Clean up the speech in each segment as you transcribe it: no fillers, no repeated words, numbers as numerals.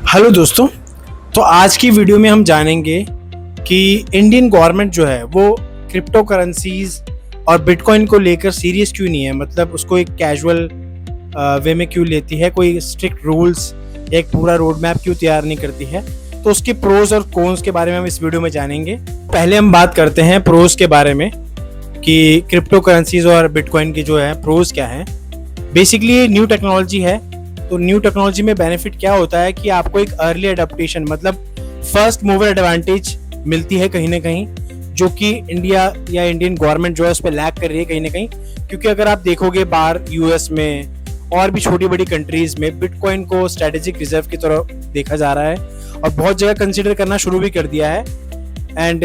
Hello दोस्तों। तो आज की वीडियो में हम जानेंगे कि इंडियन गवर्नमेंट जो है वो क्रिप्टो करेंसीज और बिटकॉइन को लेकर सीरियस क्यों नहीं है, मतलब उसको एक कैजुअल वे में क्यों लेती है, कोई स्ट्रिक्ट रूल्स या एक पूरा रोड मैप क्यों तैयार नहीं करती है। तो उसके प्रोज और कॉन्स के बारे में हम इस वीडियो में जानेंगे। पहले हम बात करते हैं प्रोज के बारे में कि क्रिप्टो करेंसीज और बिटकॉइन की जो है प्रोज क्या है। बेसिकली ये न्यू टेक्नोलॉजी है, तो न्यू टेक्नोलॉजी में बेनिफिट क्या होता है कि आपको एक अर्ली अडेप्टेशन मतलब फर्स्ट मूवर एडवांटेज मिलती है कहीं ना कहीं, जो कि इंडिया या इंडियन गवर्नमेंट जो है उस पर लैग कर रही है कहीं ना कहीं। क्योंकि अगर आप देखोगे बाहर यूएस में और भी छोटी बड़ी कंट्रीज में बिटकॉइन को स्ट्रेटेजिक रिजर्व की तरह देखा जा रहा है और बहुत जगह कंसिडर करना शुरू भी कर दिया है। एंड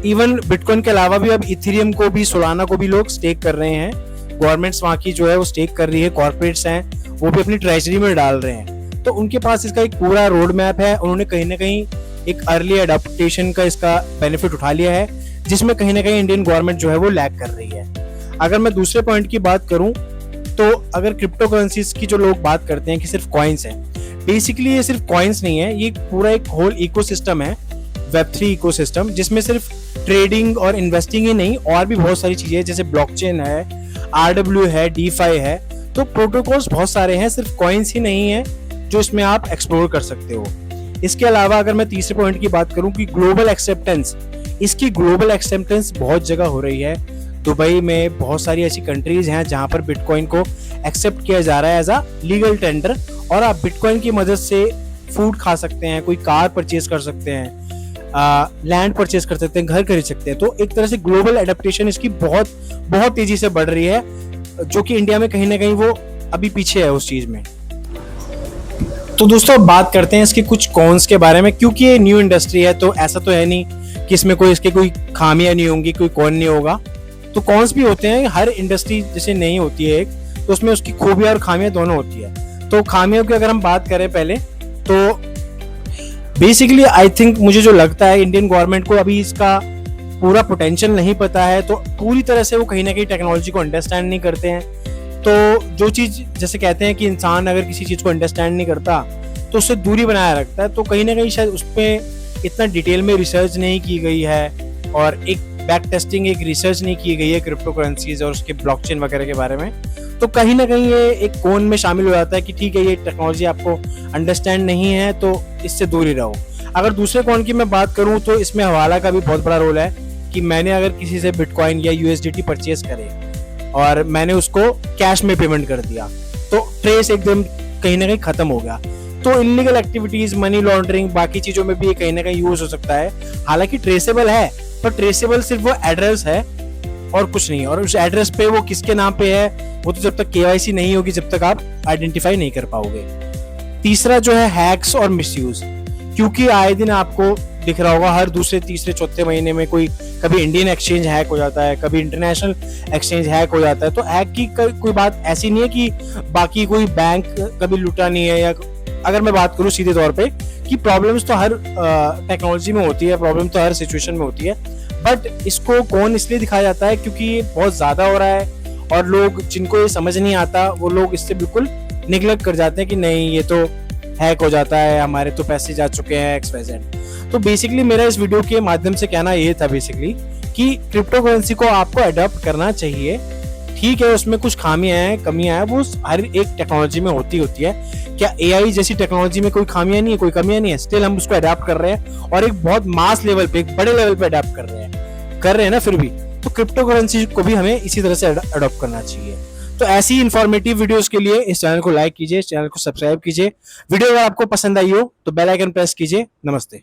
इवन बिटकॉइन के अलावा भी अब इथेरियम को भी, सोलाना को भी लोग स्टेक कर रहे हैं। गवर्नमेंट्स वहाँ की जो है वो स्टेक कर रही है, कॉर्पोरेट्स हैं वो भी अपनी ट्रेजरी में डाल रहे हैं। तो उनके पास इसका एक पूरा रोड मैप है, उन्होंने कहीं ना कहीं एक अर्ली अडेप्टेशन का इसका बेनिफिट उठा लिया है, जिसमें कहीं ना कहीं इंडियन गवर्नमेंट जो है वो लैग कर रही है। अगर मैं दूसरे पॉइंट की बात करूं तो अगर क्रिप्टो करेंसीज की जो लोग बात करते हैं कि सिर्फ कॉइन्स हैं, बेसिकली ये सिर्फ कॉइन्स नहीं है, ये पूरा एक होल इकोसिस्टम है, वेब3 इकोसिस्टम, जिसमें सिर्फ ट्रेडिंग और इन्वेस्टिंग ही नहीं और भी बहुत सारी चीजें जैसे ब्लॉकचेन है, RW है, DeFi है। तो प्रोटोकॉल्स बहुत सारे हैं, सिर्फ कॉइन्स ही नहीं है जो इसमें आप एक्सप्लोर कर सकते हो। इसके अलावा अगर मैं तीसरे पॉइंट की बात करूं कि ग्लोबल एक्सेप्टेंस, इसकी ग्लोबल एक्सेप्टेंस बहुत जगह हो रही है। दुबई में बहुत सारी ऐसी कंट्रीज हैं जहां पर बिटकॉइन को एक्सेप्ट किया जा रहा है एज अ लीगल टेंडर, और आप बिटकॉइन की मदद से फूड खा सकते हैं, कोई कार परचेज कर सकते हैं, लैंड परचेज कर सकते हैं, घर खरीद सकते हैं। तो एक तरह से ग्लोबल एडेप्टेशन इसकी बहुत बहुत तेजी से बढ़ रही है, जो कि इंडिया में कहीं ना कहीं वो अभी पीछे है उस चीज में। तो दोस्तों अब बात करते हैं इसके कुछ कॉन्स के बारे में। क्योंकि ये न्यू इंडस्ट्री है तो ऐसा तो है नहीं कि इसमें कोई इसके कोई खामियां नहीं होंगी, कोई कॉन नहीं होगा। तो कॉन्स भी होते हैं, हर इंडस्ट्री जैसे नहीं होती है एक, तो उसमें उसकी खूबियां और खामियां दोनों होती है। तो खामियों की अगर हम बात करें पहले, तो बेसिकली आई थिंक मुझे जो लगता है इंडियन गवर्नमेंट को अभी इसका पूरा पोटेंशियल नहीं पता है, तो पूरी तरह से वो कहीं ना कहीं टेक्नोलॉजी को अंडरस्टैंड नहीं करते हैं। तो जो चीज़ जैसे कहते हैं कि इंसान अगर किसी चीज़ को अंडरस्टैंड नहीं करता तो उससे दूरी बनाए रखता है, तो कहीं ना कहीं शायद उस पर इतना डिटेल में रिसर्च नहीं की गई है और एक बैक टेस्टिंग, एक रिसर्च नहीं की गई है क्रिप्टो करेंसीज और उसके ब्लॉकचेन वगैरह के बारे में। तो कहीं ना कहीं ये एक कोन में शामिल हो जाता है कि ठीक है ये टेक्नोलॉजी आपको अंडरस्टैंड नहीं है तो इससे दूर ही रहो। अगर दूसरे कोन की मैं बात करूं तो इसमें हवाला का भी बहुत बड़ा रोल है कि मैंने अगर किसी से बिटकॉइन या USDT परचेज करे और मैंने उसको कैश में पेमेंट कर दिया तो ट्रेस एकदम कहीं ना कहीं खत्म हो गया। तो इलीगल एक्टिविटीज, मनी लॉन्ड्रिंग, बाकी चीजों में भी ये कहीं ना कहीं यूज हो सकता है। हालांकि ट्रेसेबल है, पर ट्रेसेबल सिर्फ वो एड्रेस है और कुछ नहीं, और उस एड्रेस पे वो किसके नाम पे है वो तो जब तक KYC नहीं होगी जब तक आप आइडेंटिफाई नहीं कर पाओगे। तीसरा जो है हैक्स और मिसयूज, क्योंकि आए दिन आपको दिख रहा होगा हर दूसरे तीसरे चौथे महीने में कोई कभी इंडियन एक्सचेंज हैक हो जाता है, कभी इंटरनेशनल एक्सचेंज हैक हो जाता है। तो हैक की कोई बात ऐसी नहीं है कि बाकी कोई बैंक कभी लूटा नहीं है, या अगर मैं बात करूं सीधे तौर पे कि प्रॉब्लम्स तो हर टेक्नोलॉजी में होती है, प्रॉब्लम तो हर सिचुएशन में होती है, बट इसको कौन इसलिए दिखाया जाता है क्योंकि ये बहुत ज्यादा हो रहा है और लोग जिनको ये समझ नहीं आता वो लोग इससे बिल्कुल निगलेक्ट कर जाते हैं कि नहीं ये तो हैक हो जाता है, हमारे तो पैसे जा चुके हैं XYZ। तो बेसिकली मेरा इस वीडियो के माध्यम से कहना ये था बेसिकली कि क्रिप्टो करेंसी को आपको अडॉप्ट करना चाहिए। ठीक है उसमें कुछ खामियां हैं, कमियां हैं, वो हर एक टेक्नोलॉजी में होती है। क्या AI जैसी टेक्नोलॉजी में कोई खामियां नहीं है? कोई कमियां नहीं है, स्टिल हम उसको अडॉप्ट कर रहे हैं और एक बहुत मास लेवल पे, एक बड़े लेवल पे अडॉप्ट कर रहे हैं ना फिर भी। तो क्रिप्टो करेंसी को भी हमें इसी तरह से अडॉप्ट करना चाहिए। तो ऐसी इंफॉर्मेटिव वीडियोस के लिए इस चैनल को लाइक कीजिए, इस चैनल को सब्सक्राइब कीजिए। वीडियो अगर आपको पसंद आई हो तो बेल आइकन प्रेस कीजिए। नमस्ते।